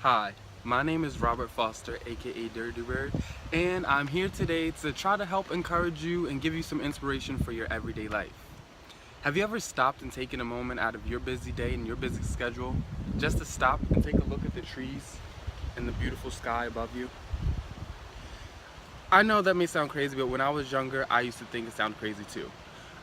Hi, my name is Robert Foster, aka Dirty Bird, and I'm here today to try to help encourage you and give you some inspiration for your everyday life. Have you ever stopped and taken a moment out of your busy day and your busy schedule just to stop and take a look at the trees and the beautiful sky above you? I know that may sound crazy, but when I was younger, I used to think it sounded crazy too.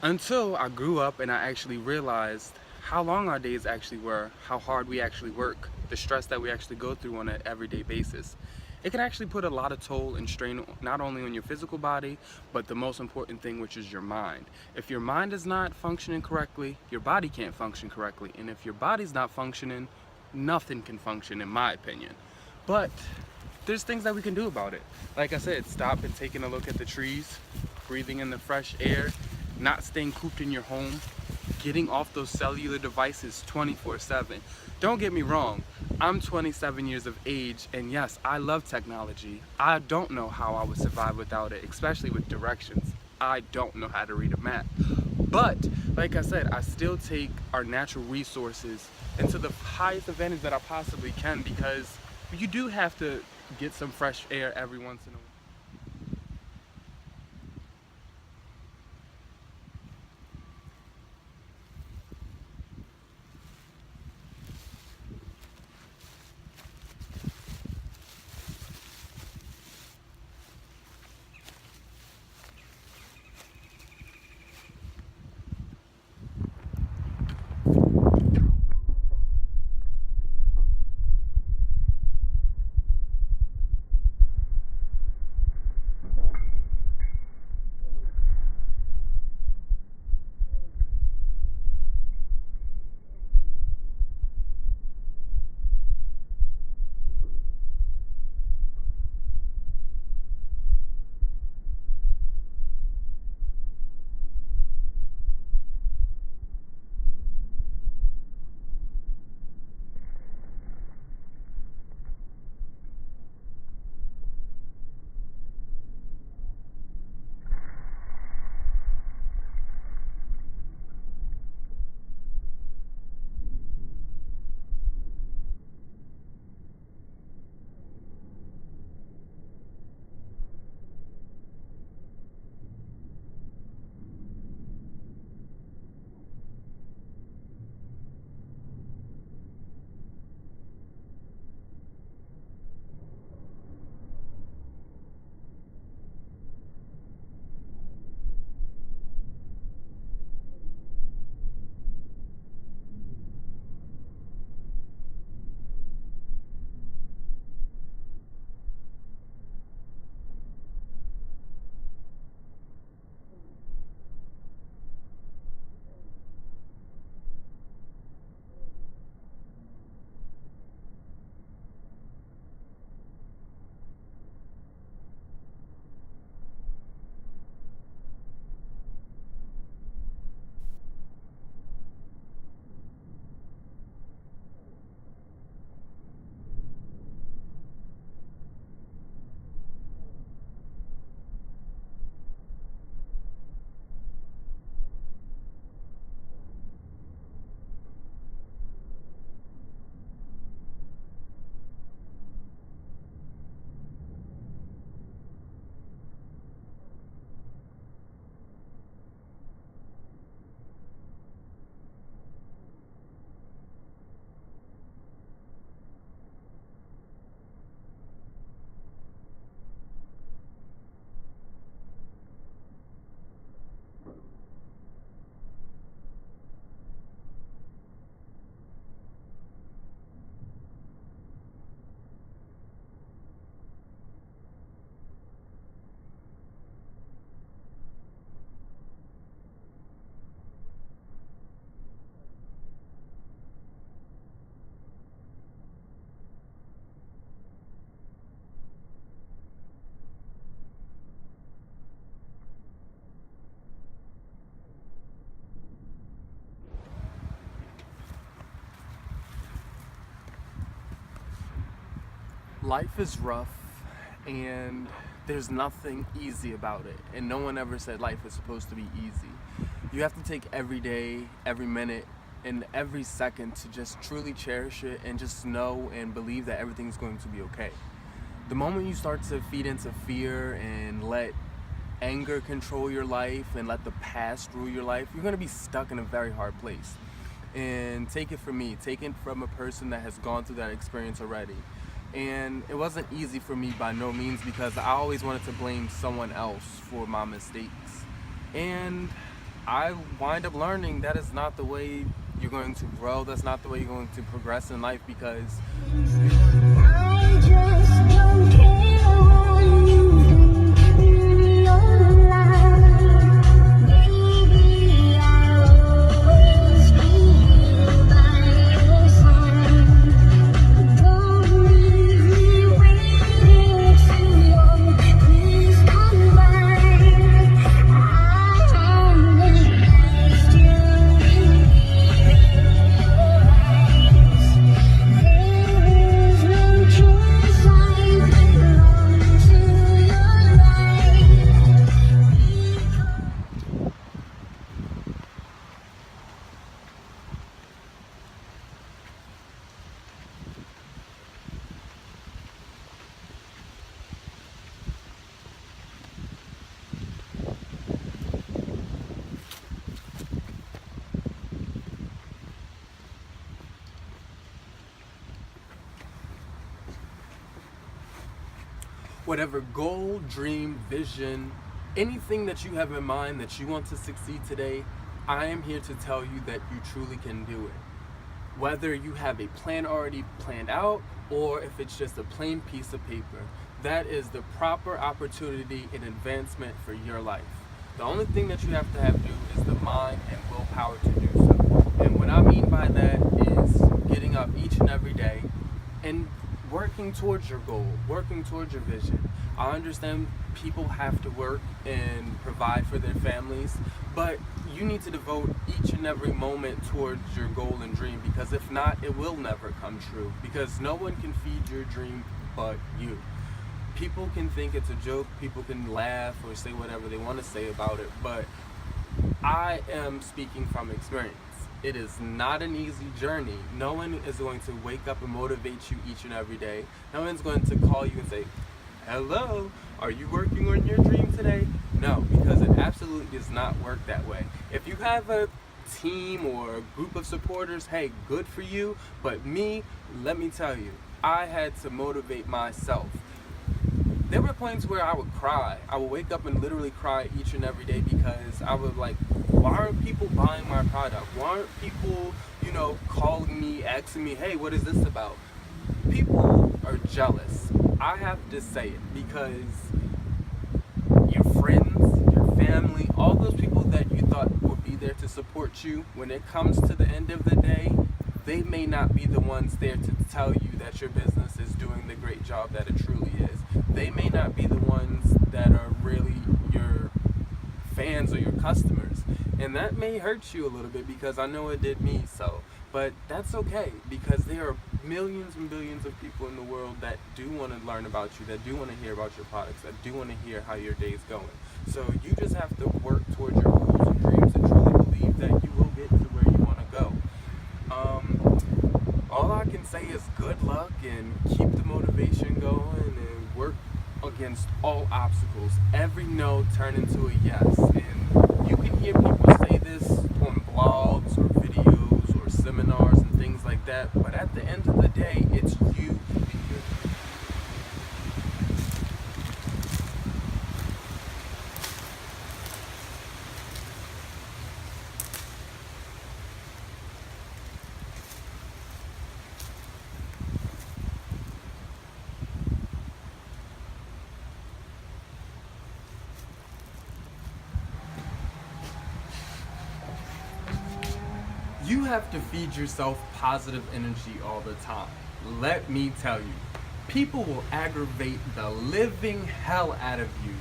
Until I grew up and I actually realized how long our days actually were, how hard we actually work, the stress that we actually go through on an everyday basis. It can actually put a lot of toll and strain not only on your physical body, but the most important thing, which is your mind. If your mind is not functioning correctly, your body can't function correctly. And if your body's not functioning, nothing can function, in my opinion. But there's things that we can do about it. Like I said, stop and taking a look at the trees, breathing in the fresh air, not staying cooped in your home, getting off those cellular devices 24/7. Don't get me wrong, I'm 27 years of age, and yes, I love technology. I don't know how I would survive without it, especially with directions. I don't know how to read a map. But, like I said, I still take our natural resources into the highest advantage that I possibly can, because you do have to get some fresh air every once in a while. Life is rough, and there's nothing easy about it, and no one ever said life is supposed to be easy. You have to take every day, every minute, in every second to just truly cherish it and just know and believe that everything's going to be okay. The moment you start to feed into fear and let anger control your life and let the past rule your life, you're going to be stuck in a very hard place. And take it from me, take it from a person that has gone through that experience already. And it wasn't easy for me by no means, because I always wanted to blame someone else for my mistakes. And I wind up learning that is not the way you're going to grow, that's not the way you're going to progress in life, because I just don't care what you think in your life. Baby, I'll always be by your side. Don't leave me waiting too long. Please come back. I recognize you in your eyes. There is no choice, I belong to your life. whatever goal, dream, vision, anything that you have in mind that you want to succeed today, I am here to tell you that you truly can do it. Whether you have a plan already planned out or if it's just a plain piece of paper, that is the proper opportunity and advancement for your life. The only thing that you have to have do is the mind and willpower to do so. And what I mean by that is getting up each and every day and working towards your goal, working towards your vision. I understand people have to work and provide for their families, but you need to devote each and every moment towards your goal and dream, because if not, it will never come true, because no one can feed your dream but you. People can think it's a joke, people can laugh or say whatever they want to say about it, but I am speaking from experience. It is not an easy journey. No one is going to wake up and motivate you each and every day. No one's going to call you and say, hello, are you working on your dream today? No, because it absolutely does not work that way. If you have a team or a group of supporters, hey, good for you. But me, let me tell you, I had to motivate myself. There were points where I would cry. I would wake up and literally cry each and every day, because I was like, why aren't people buying my product? Why aren't people, calling me, asking me, hey, what is this about? People are jealous. I have to say it, because your friends, your family, all those people that you thought would be there to support you, when it comes to the end of the day, they may not be the ones there to tell you that your business is doing the great job that it truly is. They may not be the ones that are really your fans or your customers. And that may hurt you a little bit, because I know it did me so. But that's okay, because there are millions and billions of people in the world that do want to learn about you, that do want to hear about your products, that do want to hear how your day's going. So you just have to work towards your goals and dreams and truly believe that you will get to where you want to go. All I can say is good luck and keep the motivation going and work against all obstacles. Every no turn into a yes. And you can hear people say this on blogs or videos or seminars and things like that, but at the end of the day, it's you and your dream. You have to feed yourself positive energy all the time. Let me tell you, people will aggravate the living hell out of you.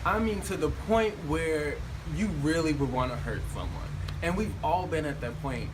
I mean, to the point where you really would want to hurt someone. And we've all been at that point.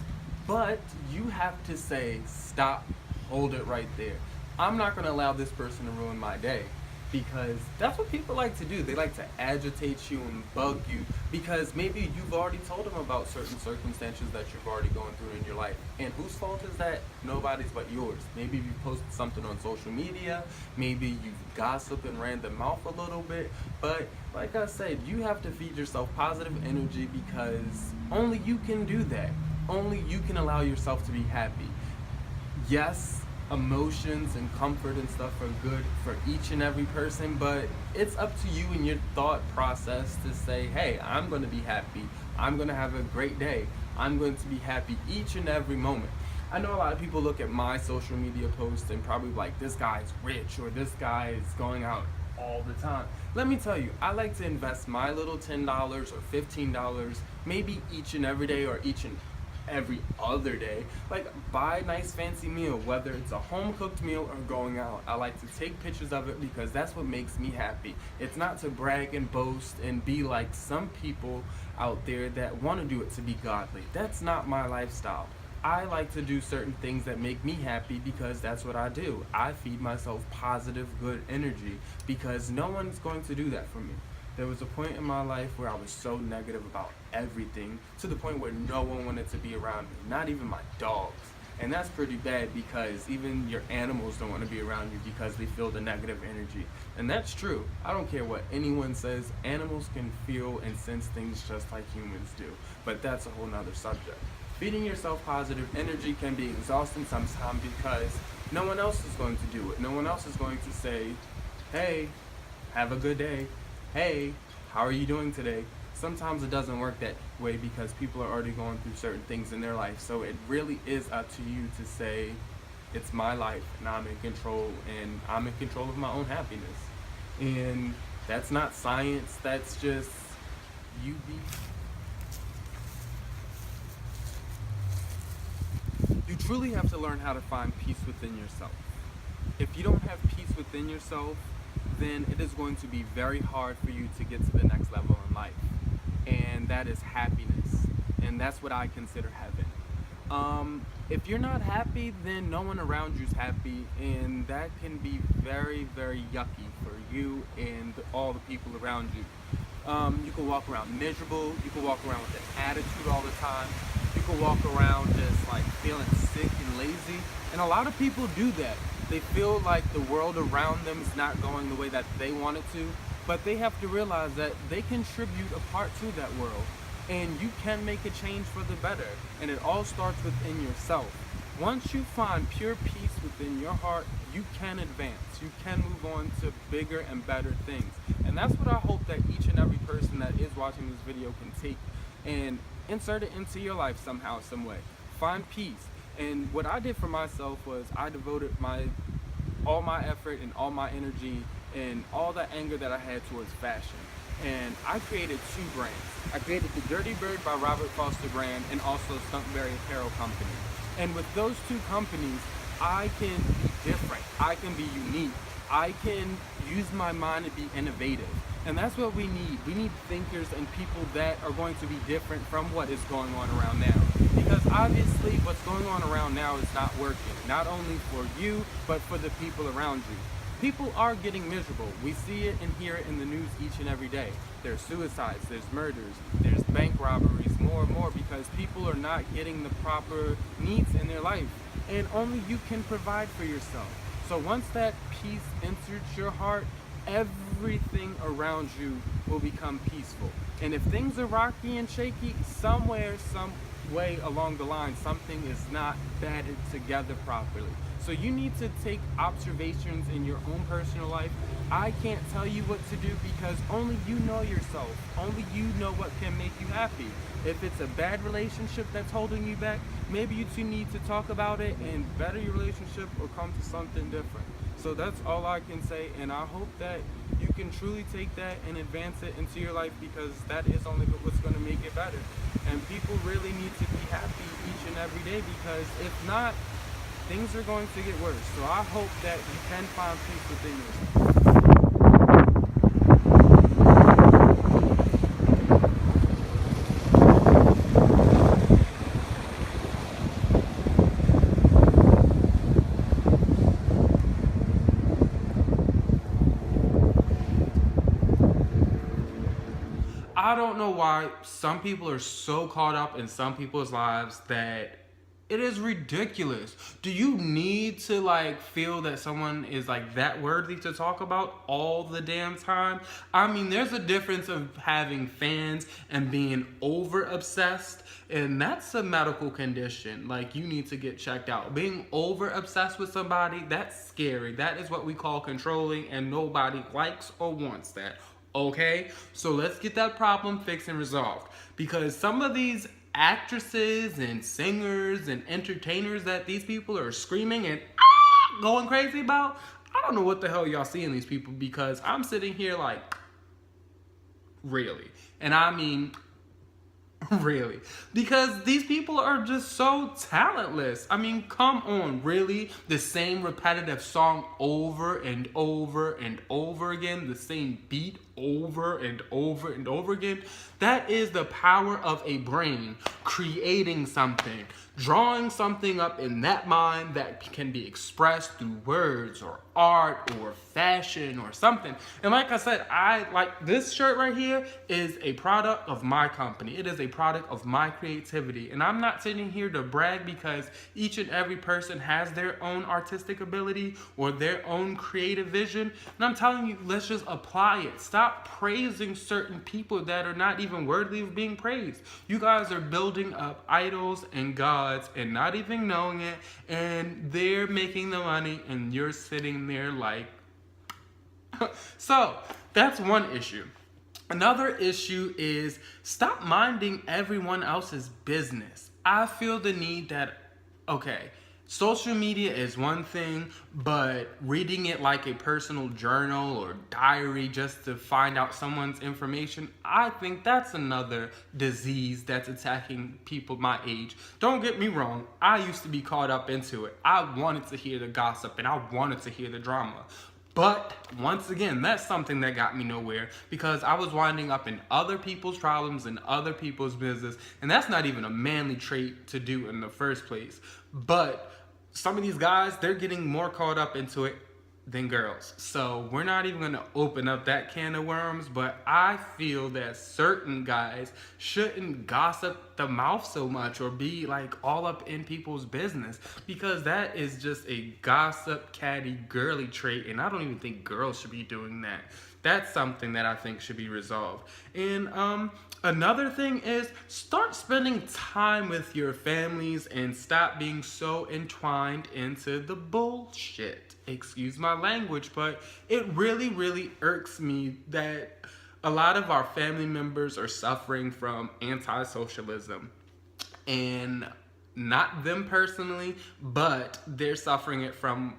But you have to say, stop, hold it right there. I'm not going to allow this person to ruin my day. because that's what people like to do. They like to agitate you and bug you because maybe you've already told them about certain circumstances that you've already gone through in your life. And whose fault is that? Nobody's but yours. Maybe you posted something on social media, maybe you've gossiped and ran the mouth a little bit, but like I said, you have to feed yourself positive energy because only you can do that. Only you can allow yourself to be happy. Yes, emotions and comfort and stuff are good for each and every person, but it's up to you and your thought process to say, hey, I'm going to be happy. I'm going to have a great day. I'm going to be happy each and every moment. I know a lot of people look at my social media posts and probably like, this guy's rich or this guy is going out all the time. Let me tell you, I like to invest my little $10 or $15 maybe each and every day or each and every other day. Like, buy a nice fancy meal, whether it's a home cooked meal or going out. I like to take pictures of it because that's what makes me happy. It's not to brag and boast and be like some people out there that want to do it to be godly. That's not my lifestyle. I like to do certain things that make me happy because that's what I do. I feed myself positive, good energy because no one's going to do that for me. There was a point in my life where I was so negative about everything to the point where no one wanted to be around me, not even my dogs. And that's pretty bad because even your animals don't want to be around you because they feel the negative energy. And that's true. I don't care what anyone says, animals can feel and sense things just like humans do. But that's a whole nother subject. Feeding yourself positive energy can be exhausting sometimes because no one else is going to do it. No one else is going to say, hey, have a good day. Hey, how are you doing today? Sometimes it doesn't work that way because people are already going through certain things in their life. So it really is up to you to say, it's my life and I'm in control and I'm in control of my own happiness. And that's not science, that's just you be. You truly have to learn how to find peace within yourself. If you don't have peace within yourself, then it is going to be very hard for you to get to the next level in life. And that is happiness. And that's what I consider heaven. If you're not happy, then no one around you is happy. And that can be very, very yucky for you and all the people around you. You can walk around miserable. You can walk around with an attitude all the time. You can walk around just like feeling sick and lazy. And a lot of people do that. They feel like the world around them is not going the way that they want it to, but they have to realize that they contribute a part to that world, and you can make a change for the better, and it all starts within yourself. Once you find pure peace within your heart, you can advance. You can move on to bigger and better things, and that's what I hope that each and every person that is watching this video can take and insert it into your life somehow, some way. Find peace. And what I did for myself was I devoted all my effort and all my energy and all the anger that I had towards fashion. And I created two brands. I created the Dirty Bird by Robert Foster brand and also Stuntberry Apparel Company. And with those two companies, I can be different. I can be unique. I can use my mind to be innovative. And that's what we need. We need thinkers and people that are going to be different from what is going on around now. Because obviously what's going on around now is not working. Not only for you, but for the people around you. People are getting miserable. We see it and hear it in the news each and every day. There's suicides, there's murders, there's bank robberies, more and more because people are not getting the proper needs in their life. And only you can provide for yourself. So once that peace enters your heart, everything around you will become peaceful. And if things are rocky and shaky, somewhere, some way along the line, something is not batted together properly. So you need to take observations in your own personal life. I can't tell you what to do because only you know yourself. Only you know what can make you happy. If it's a bad relationship that's holding you back, maybe you two need to talk about it and better your relationship or come to something different. So that's all I can say, and I hope that you can truly take that and advance it into your life because that is only what's going to make it better. And people really need to be happy each and every day because if not, things are going to get worse. So I hope that you can find peace within yourself. some people are so caught up in some people's lives that it is ridiculous. Do you need to like feel that someone is like that worthy to talk about all the damn time? I mean, there's a difference of having fans and being over obsessed, and that's a medical condition. Like, you need to get checked out. Being over obsessed with somebody, that's scary. That is what we call controlling, and nobody likes or wants that. Okay? So let's get that problem fixed and resolved. Because some of these actresses and singers and entertainers that these people are screaming and going crazy about, I don't know what the hell y'all see in these people, because I'm sitting here like, really? And I mean, really, because these people are just so talentless. I mean, come on, really? The same repetitive song over and over and over again, the same beat over and over and over again. That is the power of a brain creating something, drawing something up in that mind that can be expressed through words or art or fashion or something. And like I said, I like this shirt right here is a product of my company. It is a product of my creativity. And I'm not sitting here to brag, because each and every person has their own artistic ability or their own creative vision. And I'm telling you, let's just apply it. Stop praising certain people that are not even worthy of being praised. You guys are building up idols and gods and not even knowing it, and they're making the money and you're sitting there like so that's one issue. Another issue is stop minding everyone else's business. I feel the need that, okay, social media is one thing, but reading it like a personal journal or diary just to find out someone's information, I think that's another disease that's attacking people my age. Don't get me wrong, I used to be caught up into it. I wanted to hear the gossip and I wanted to hear the drama. But once again, that's something that got me nowhere, because I was winding up in other people's problems and other people's business, and that's not even a manly trait to do in the first place. But some of these guys, they're getting more caught up into it than girls. So we're not even gonna open up that can of worms, but I feel that certain guys shouldn't gossip the mouth so much or be like all up in people's business, because that is just a gossip, catty, girly trait, and I don't even think girls should be doing that. That's something that I think should be resolved. And another thing is start spending time with your families and stop being so entwined into the bullshit. Excuse my language, but it really, really irks me that a lot of our family members are suffering from anti-socialism. And not them personally, but they're suffering it from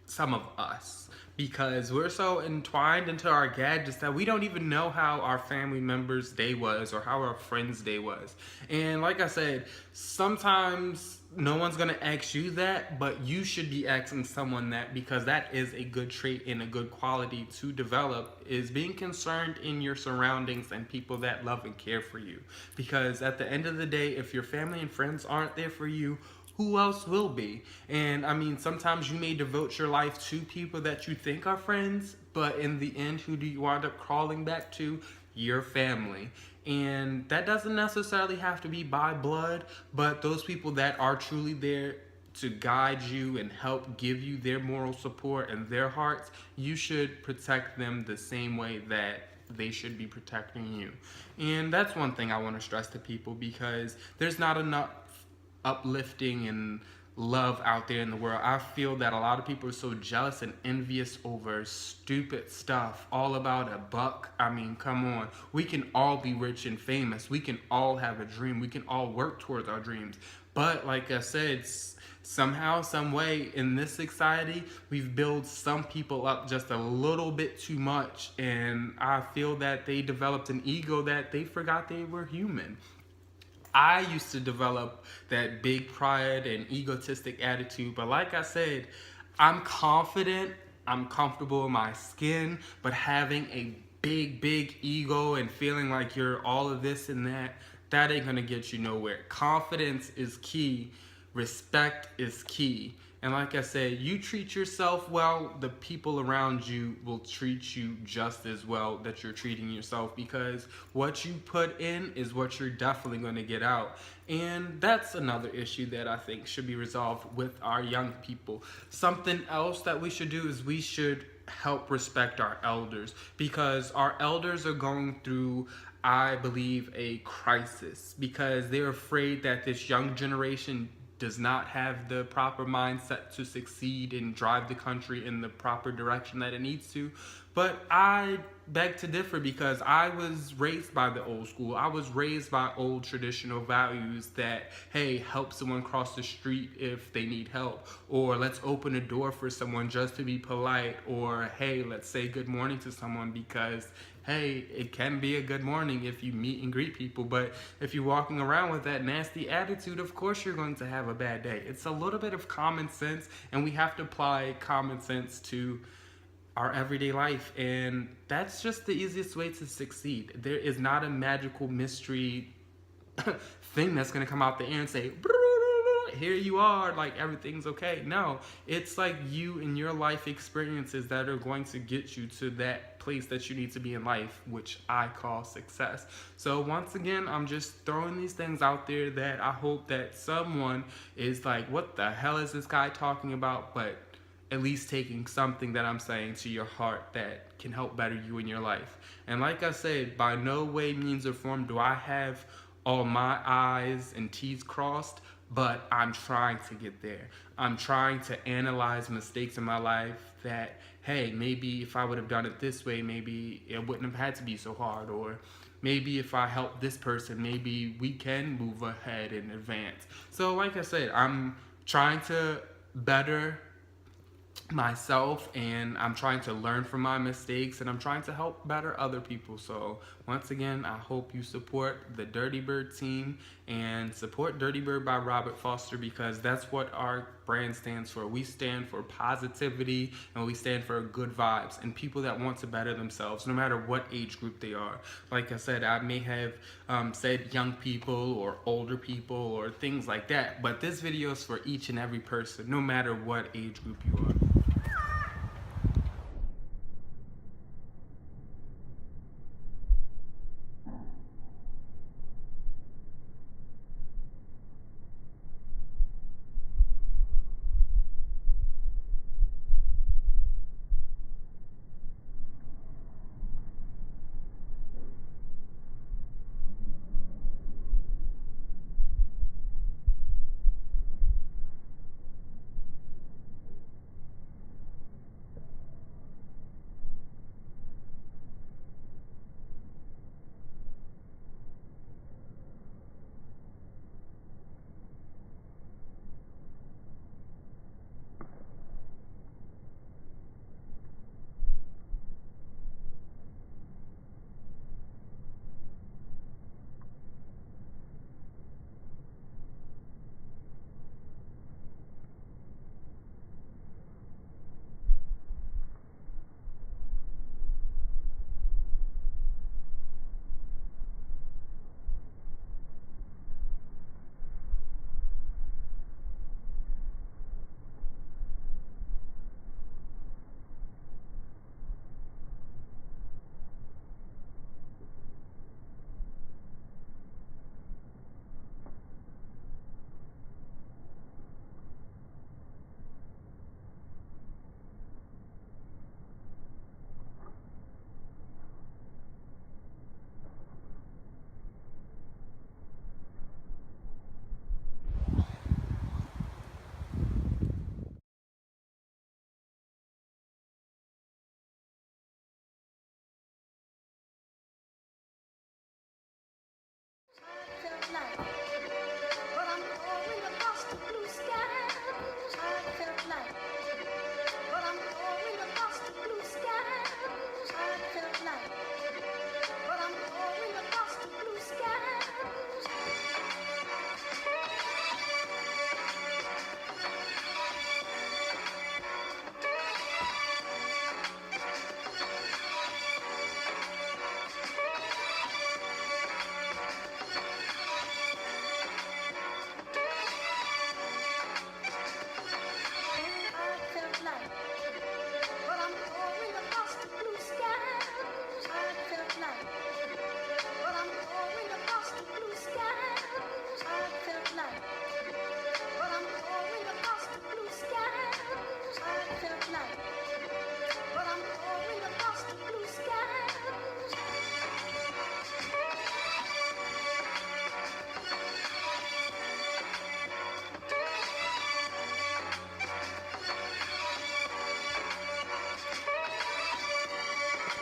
some of us, because we're so entwined into our gadgets that we don't even know how our family members' day was or how our friends' day was. And like I said, sometimes no one's gonna ask you that, but you should be asking someone that, because that is a good trait and a good quality to develop, is being concerned in your surroundings and people that love and care for you. Because at the end of the day, if your family and friends aren't there for you, who else will be? And I mean, sometimes you may devote your life to people that you think are friends, but in the end, who do you wind up crawling back to? Your family. And that doesn't necessarily have to be by blood, but those people that are truly there to guide you and help give you their moral support and their hearts, you should protect them the same way that they should be protecting you. And that's one thing I want to stress to people, because there's not enough uplifting and love out there in the world. I feel that a lot of people are so jealous and envious over stupid stuff, all about a buck. I mean, come on. We can all be rich and famous. We can all have a dream. We can all work towards our dreams. But like I said, somehow, some way in this society, we've built some people up just a little bit too much. And I feel that they developed an ego that they forgot they were human. I used to develop that big pride and egotistic attitude, but like I said, I'm confident, I'm comfortable in my skin, but having a big ego and feeling like you're all of this and that ain't gonna get you nowhere. Confidence is key, respect is key. And like I said, you treat yourself well, the people around you will treat you just as well that you're treating yourself, because what you put in is what you're definitely going to get out. And that's another issue that I think should be resolved with our young people. Something else that we should do is we should help respect our elders, because our elders are going through, I believe, a crisis, because they're afraid that this young generation does not have the proper mindset to succeed and drive the country in the proper direction that it needs to. But I beg to differ, because I was raised by the old school. I was raised by old traditional values that, hey, help someone cross the street if they need help, or let's open a door for someone just to be polite, or hey, let's say good morning to someone, because hey, it can be a good morning if you meet and greet people, but if you're walking around with that nasty attitude, of course you're going to have a bad day. It's a little bit of common sense, and we have to apply common sense to our everyday life, and that's just the easiest way to succeed. There is not a magical mystery thing that's going to come out the air and say, here you are, like everything's okay. No, it's like you and your life experiences that are going to get you to that place that you need to be in life, which I call success. So once again, I'm just throwing these things out there that I hope that someone is like, what the hell is this guy talking about? But at least taking something that I'm saying to your heart that can help better you in your life. And like I said, by no way, means, or form do I have all my I's and T's crossed, but I'm trying to get there. I'm trying to analyze mistakes in my life that, hey, maybe if I would have done it this way, maybe it wouldn't have had to be so hard, or maybe if I help this person, maybe we can move ahead and advance. So like I said, I'm trying to better myself, and I'm trying to learn from my mistakes, and I'm trying to help better other people. So once again, I hope you support the Dirty Bird team and support Dirty Bird by Robert Foster, because that's what our brand stands for. We stand for positivity, and we stand for good vibes and people that want to better themselves no matter what age group they are. Like I said, I may have said young people or older people or things like that, but this video is for each and every person no matter what age group you are.